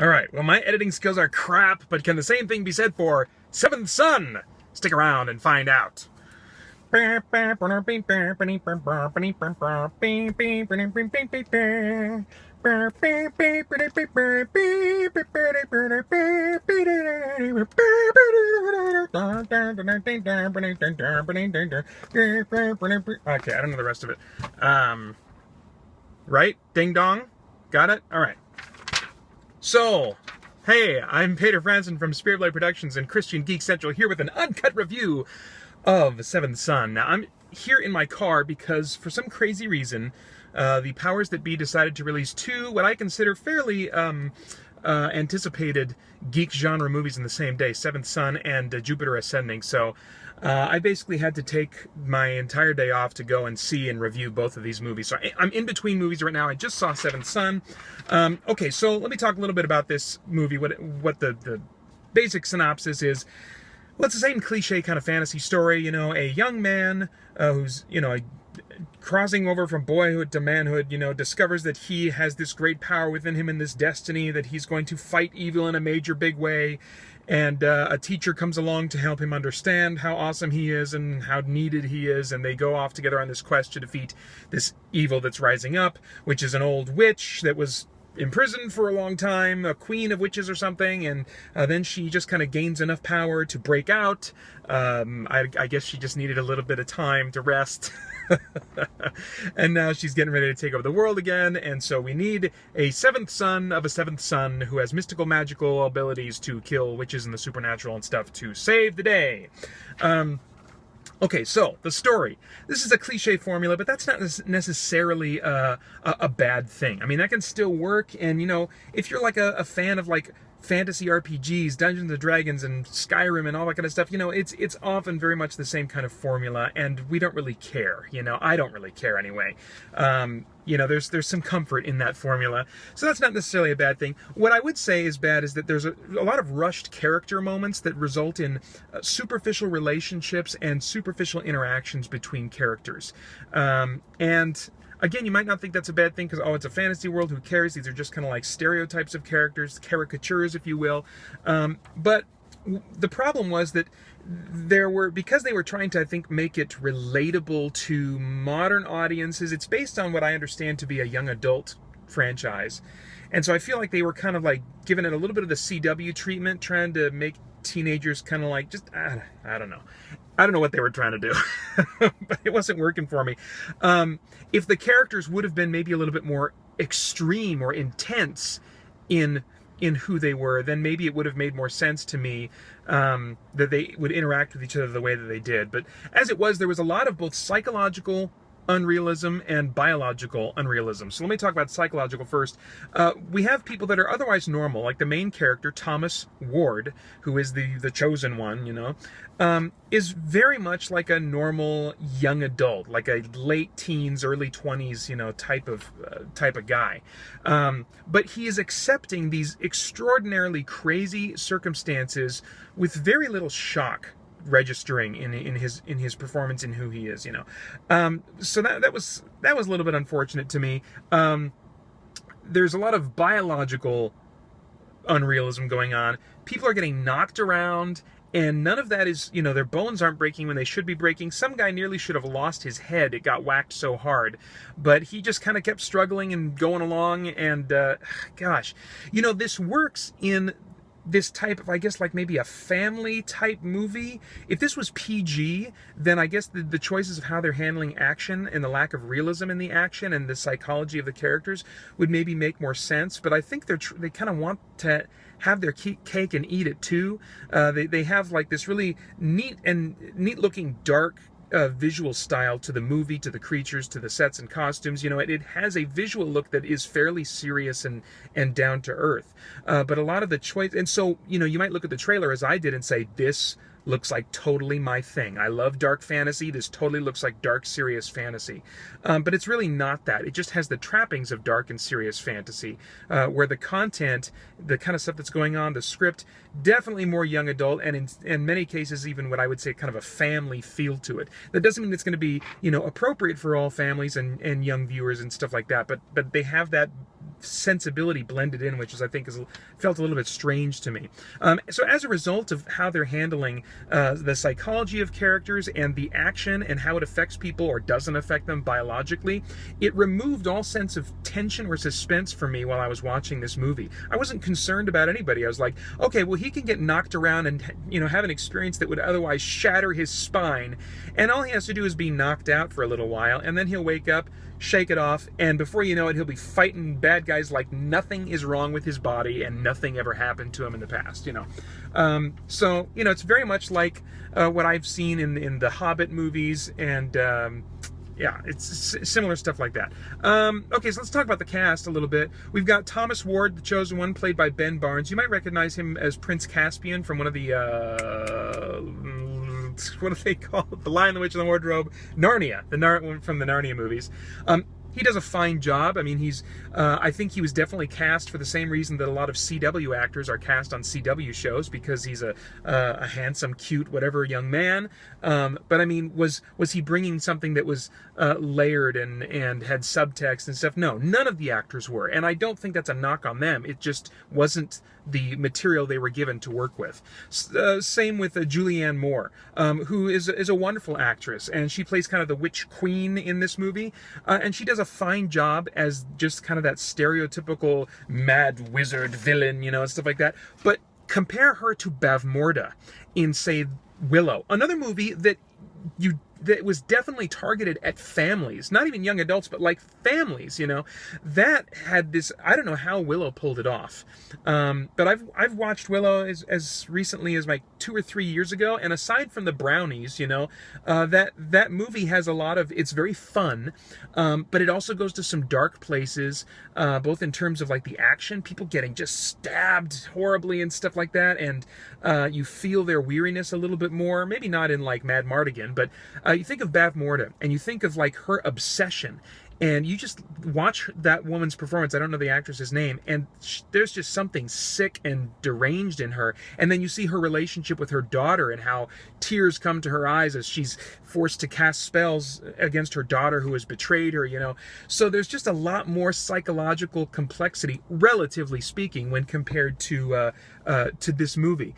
Alright, well my editing skills are crap, but can the same thing be said for Seventh Son? Stick around and find out. Okay, I don't know the rest of it. Right? Ding dong? Got it? Alright. So, hey, I'm Peter Franson from Spirit Blade Productions and Christian Geek Central here with an uncut review of Seventh Son. Now, I'm here in my car because, for some crazy reason, the powers that be decided to release two, what I consider fairly anticipated geek genre movies in the same day, Seventh Son and Jupiter Ascending. So, I basically had to take my entire day off to go and see and review both of these movies. So I'm in between movies right now. I just saw Seventh Son. Okay, so let me talk a little bit about this movie, what the basic synopsis is. Well, it's the same cliche kind of fantasy story, you know, a young man who's, you know, crossing over from boyhood to manhood, you know, discovers that he has this great power within him and this destiny, that he's going to fight evil in a major big way. And a teacher comes along to help him understand how awesome he is and how needed he is, and they go off together on this quest to defeat this evil that's rising up, which is an old witch that was imprisoned for a long time, a queen of witches or something, and then she just kind of gains enough power to break out. I guess she just needed a little bit of time to rest. And now she's getting ready to take over the world again, and so we need a seventh son of a seventh son who has mystical, magical abilities to kill witches and the supernatural and stuff to save the day. Okay, so, the story. This is a cliche formula, but that's not necessarily a bad thing. I mean, that can still work, and, you know, if you're like a fan of, like, fantasy RPGs, Dungeons & Dragons, and Skyrim, and all that kind of stuff, you know, it's often very much the same kind of formula, and we don't really care, you know? I don't really care anyway. You know, there's some comfort in that formula, so that's not necessarily a bad thing. What I would say is bad is that there's a lot of rushed character moments that result in superficial relationships and superficial interactions between characters. And again, you might not think that's a bad thing because, oh, it's a fantasy world, who cares? These are just kind of like stereotypes of characters, caricatures, if you will. But the problem was that because they were trying to, I think, make it relatable to modern audiences, it's based on what I understand to be a young adult franchise. And so I feel like they were kind of like giving it a little bit of the CW treatment, trying to make teenagers kind of like, just, I don't know. I don't know what they were trying to do, but it wasn't working for me. If the characters would have been maybe a little bit more extreme or intense in who they were, then maybe it would have made more sense to me that they would interact with each other the way that they did. But as it was, there was a lot of both psychological unrealism and biological unrealism. So let me talk about psychological first. We have people that are otherwise normal, like the main character, Thomas Ward, who is the chosen one, you know, is very much like a normal young adult, like a late teens, early 20s, you know, type of guy. But he is accepting these extraordinarily crazy circumstances with very little shock registering in his performance in who he is, you know. So that was a little bit unfortunate to me. There's a lot of biological unrealism going on. People are getting knocked around, and none of that is, you know, their bones aren't breaking when they should be breaking. Some guy nearly should have lost his head. It got whacked so hard. But he just kind of kept struggling and going along, and gosh, you know, this works in this type of, I guess, like maybe a family type movie. If this was PG, then I guess the choices of how they're handling action and the lack of realism in the action and the psychology of the characters would maybe make more sense. But I think they kind of want to have their cake and eat it too. They have like this really neat looking dark visual style to the movie, to the creatures, to the sets and costumes. You know, it has a visual look that is fairly serious and down to earth. But a lot of the choice, and so, you know, you might look at the trailer as I did and say, this looks like totally my thing. I love dark fantasy. This totally looks like dark, serious fantasy. But it's really not that. It just has the trappings of dark and serious fantasy, where the content, the kind of stuff that's going on, the script, definitely more young adult, and in many cases even what I would say kind of a family feel to it. That doesn't mean it's going to be, you know, appropriate for all families and young viewers and stuff like that, but they have that sensibility blended in, which is, I think, felt a little bit strange to me. So as a result of how they're handling the psychology of characters and the action and how it affects people or doesn't affect them biologically, it removed all sense of tension or suspense for me while I was watching this movie. I wasn't concerned about anybody. I was like, okay, well, he can get knocked around and, you know, have an experience that would otherwise shatter his spine, and all he has to do is be knocked out for a little while, and then he'll wake up, shake it off, and before you know it, he'll be fighting bad guys like nothing is wrong with his body and nothing ever happened to him in the past, you know. So, you know, it's very much like what I've seen in the Hobbit movies, and yeah, it's similar stuff like that. Okay, so let's talk about the cast a little bit. We've got Thomas Ward, the Chosen One, played by Ben Barnes. You might recognize him as Prince Caspian from one of the, what do they call it? The Lion, the Witch, and the Wardrobe. Narnia, from the Narnia movies. He does a fine job. I mean, I think he was definitely cast for the same reason that a lot of CW actors are cast on CW shows, because he's a handsome, cute, whatever young man. But I mean, was he bringing something that was layered and had subtext and stuff? No, none of the actors were. And I don't think that's a knock on them. It just wasn't the material they were given to work with. Same with Julianne Moore, who is a wonderful actress, and she plays kind of the witch queen in this movie, and she does a fine job as just kind of that stereotypical mad wizard villain, you know, and stuff like that. But compare her to Bavmorda in, say, Willow, another movie that was definitely targeted at families, not even young adults, but like families, you know. That had this, I don't know how Willow pulled it off. But I've watched Willow as recently as like 2 or 3 years ago, and aside from the brownies, you know, that movie has a lot of, it's very fun, but it also goes to some dark places, both in terms of like the action, people getting just stabbed horribly and stuff like that, and you feel their weariness a little bit more, maybe not in like Mad Mardigan, but you think of Bavmorda, and you think of like her obsession, and you just watch that woman's performance. I don't know the actress's name, and there's just something sick and deranged in her. And then you see her relationship with her daughter and how tears come to her eyes as she's forced to cast spells against her daughter who has betrayed her, you know. So there's just a lot more psychological complexity, relatively speaking, when compared to this movie.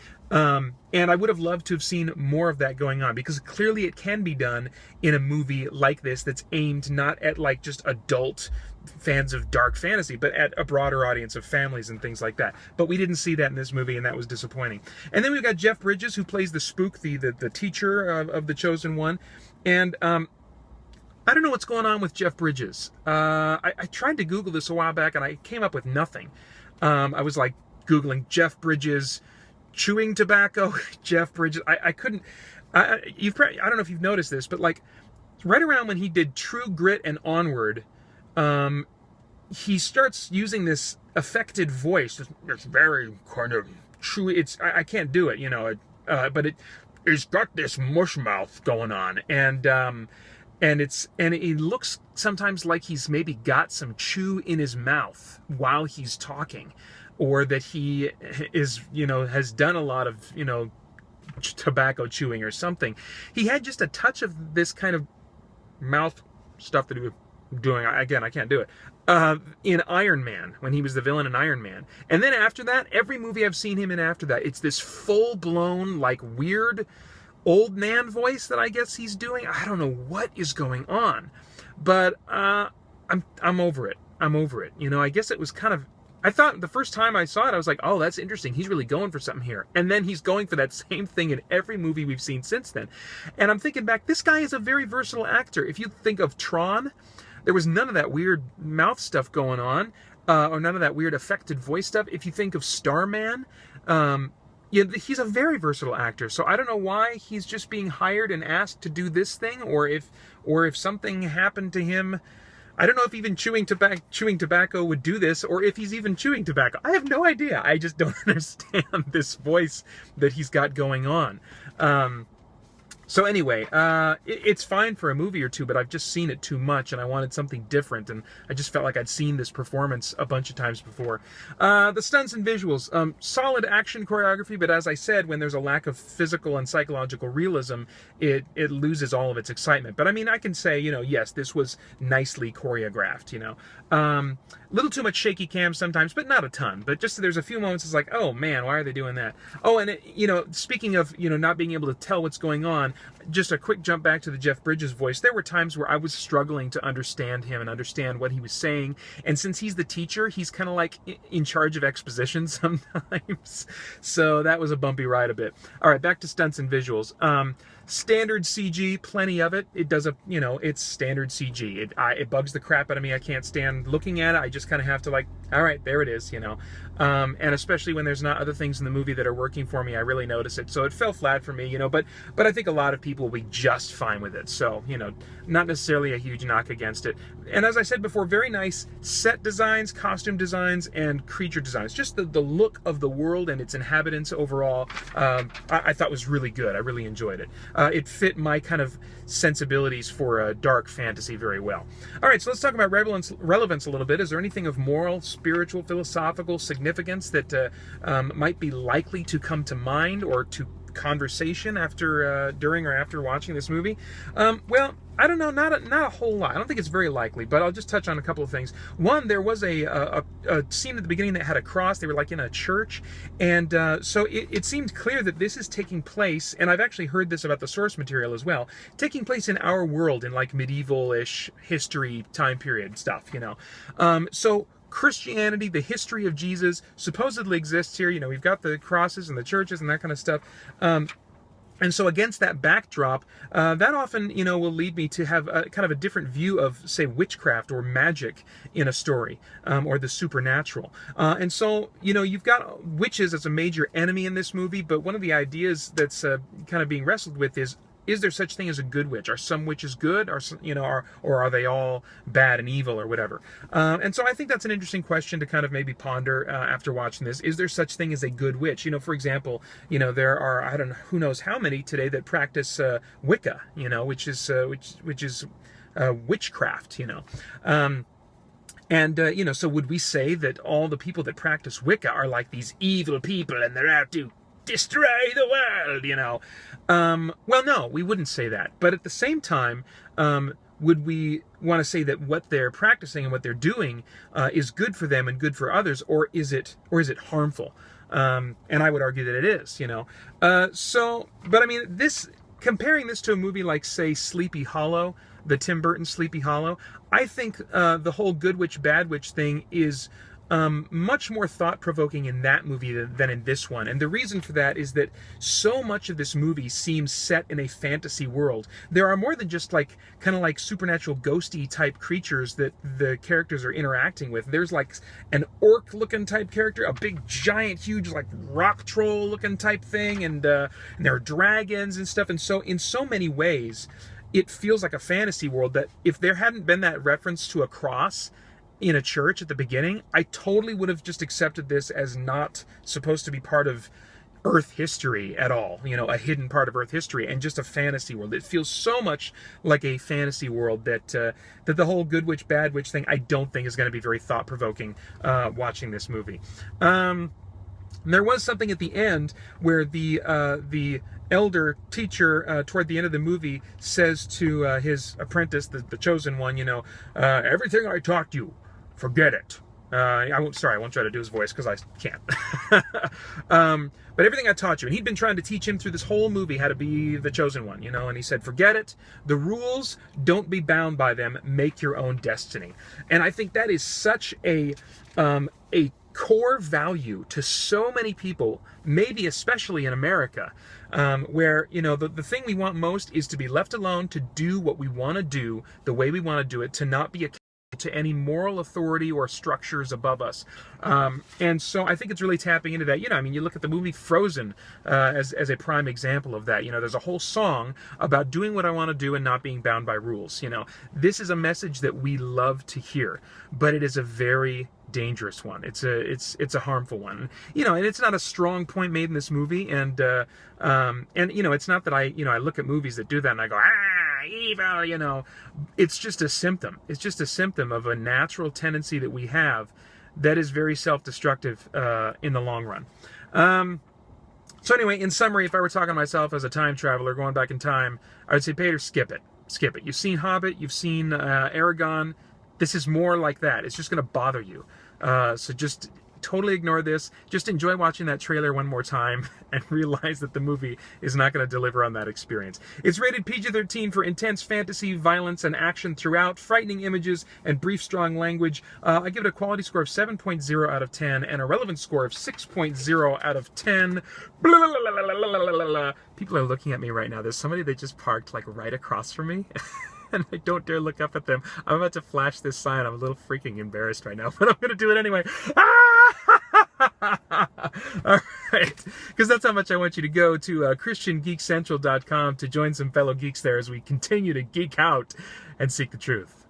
And I would have loved to have seen more of that going on, because clearly it can be done in a movie like this that's aimed not at like just adult fans of dark fantasy, but at a broader audience of families and things like that. But we didn't see that in this movie, and that was disappointing. And then we've got Jeff Bridges, who plays the spook, the teacher of the Chosen One. And I don't know what's going on with Jeff Bridges. I tried to Google this a while back, and I came up with nothing. I was like Googling Jeff Bridges chewing tobacco, Jeff Bridges. I couldn't. I don't know if you've noticed this, but like right around when he did True Grit and Onward, he starts using this affected voice. It's very kind of true. I can't do it, you know. But it's got this mush mouth going on, and it looks sometimes like he's maybe got some chew in his mouth while he's talking, or that he is, you know, has done a lot of, you know, tobacco chewing or something. He had just a touch of this kind of mouth stuff that he was doing. Again, I can't do it. In Iron Man, when he was the villain in Iron Man. And then after that, every movie I've seen him in after that, it's this full-blown, like, weird old man voice that I guess he's doing. I don't know what is going on. But I'm over it. I'm over it. You know, I guess it was kind of, I thought the first time I saw it, I was like, oh, that's interesting. He's really going for something here. And then he's going for that same thing in every movie we've seen since then. And I'm thinking back, this guy is a very versatile actor. If you think of Tron, there was none of that weird mouth stuff going on, or none of that weird affected voice stuff. If you think of Starman, yeah, he's a very versatile actor. So I don't know why he's just being hired and asked to do this thing, or if something happened to him. I don't know if even chewing tobacco would do this, or if he's even chewing tobacco. I have no idea. I just don't understand this voice that he's got going on. So anyway, it's fine for a movie or two, but I've just seen it too much, and I wanted something different, and I just felt like I'd seen this performance a bunch of times before. The stunts and visuals, solid action choreography, but as I said, when there's a lack of physical and psychological realism, it loses all of its excitement. But I mean, I can say, you know, yes, this was nicely choreographed, you know. little too much shaky cam sometimes, but not a ton. But just there's a few moments it's like, oh man, why are they doing that? Oh, and speaking of not being able to tell what's going on, just a quick jump back to the Jeff Bridges voice. There were times where I was struggling to understand him and understand what he was saying. And since he's the teacher, he's kind of like in charge of exposition sometimes. So that was a bumpy ride a bit. All right, back to stunts and visuals. Standard CG, plenty of it. It does it's standard CG. It bugs the crap out of me. I can't stand looking at it. I just kind of have to all right, there it is, And especially when there's not other things in the movie that are working for me, I really notice it. So it fell flat for me, but I think a lot of people will be just fine with it. So, not necessarily a huge knock against it. And as I said before, very nice set designs, costume designs, and creature designs. Just the look of the world and its inhabitants overall, I thought was really good. I really enjoyed it. It fit my kind of sensibilities for dark fantasy very well. All right, so let's talk about relevance a little bit. Is there anything of moral, spiritual, philosophical significance that might be likely to come to mind or to conversation during or after watching this movie? Well, I don't know, not a whole lot. I don't think it's very likely, but I'll just touch on a couple of things. One, there was a scene at the beginning that had a cross. They were like in a church, and so it seemed clear that this is taking place, and I've actually heard this about the source material as well, taking place in our world in like medieval-ish history time period stuff, So Christianity, the history of Jesus, supposedly exists here. We've got the crosses and the churches and that kind of stuff. And so against that backdrop, that often, will lead me to have kind of a different view of, say, witchcraft or magic in a story, or the supernatural. And so, you've got witches as a major enemy in this movie, but one of the ideas that's kind of being wrestled with is there such thing as a good witch? Are some witches good, or are they all bad and evil or whatever? And so I think that's an interesting question to kind of maybe ponder after watching this. Is there such thing as a good witch? For example, there are, I don't know, who knows how many today that practice Wicca, which is witchcraft, And, so would we say that all the people that practice Wicca are like these evil people and they're out to destroy the world, Well, no, we wouldn't say that. But at the same time, would we want to say that what they're practicing and what they're doing is good for them and good for others, or is it harmful? And I would argue that it is, but I mean, comparing this to a movie like, say, Sleepy Hollow, the Tim Burton Sleepy Hollow, I think the whole good witch, bad witch thing is much more thought-provoking in that movie than in this one. And the reason for that is that so much of this movie seems set in a fantasy world. There are more than just kind of like supernatural ghosty type creatures that the characters are interacting with. There's like an orc-looking type character, a big, giant, huge, like rock troll-looking type thing, and there are dragons and stuff. And so in so many ways, it feels like a fantasy world that if there hadn't been that reference to a cross in a church at the beginning, I totally would have just accepted this as not supposed to be part of Earth history at all, a hidden part of Earth history, and just a fantasy world. It feels so much like a fantasy world that the whole good witch, bad witch thing, I don't think is going to be very thought-provoking watching this movie. There was something at the end where the elder teacher toward the end of the movie says to his apprentice, the chosen one, everything I taught you, forget it. I won't try to do his voice because I can't. But everything I taught you, and he'd been trying to teach him through this whole movie how to be the chosen one, and he said, forget it. The rules, don't be bound by them. Make your own destiny. And I think that is such a core value to so many people, maybe especially in America, where, the thing we want most is to be left alone, to do what we want to do, the way we want to do it, to not be accountable to any moral authority or structures above us. And so I think it's really tapping into that. You look at the movie Frozen as a prime example of that. There's a whole song about doing what I want to do and not being bound by rules. This is a message that we love to hear, but it is a very dangerous one. It's a harmful one. And it's not a strong point made in this movie. And it's not that I look at movies that do that and I go, evil, it's just a symptom. It's just a symptom of a natural tendency that we have that is very self-destructive in the long run. So anyway, in summary, if I were talking to myself as a time traveler going back in time, I would say, Peter, skip it. Skip it. You've seen Hobbit, you've seen Aragon, This is more like that. It's just going to bother you. So just totally ignore this. Just enjoy watching that trailer one more time and realize that the movie is not going to deliver on that experience. It's rated PG-13 for intense fantasy, violence, and action throughout, frightening images, and brief, strong language. I give it a quality score of 7.0 out of 10 and a relevance score of 6.0 out of 10. People are looking at me right now. There's somebody that just parked like right across from me. And I don't dare look up at them. I'm about to flash this sign. I'm a little freaking embarrassed right now, but I'm going to do it anyway. All right. Because that's how much I want you to go to ChristianGeekCentral.com to join some fellow geeks there as we continue to geek out and seek the truth.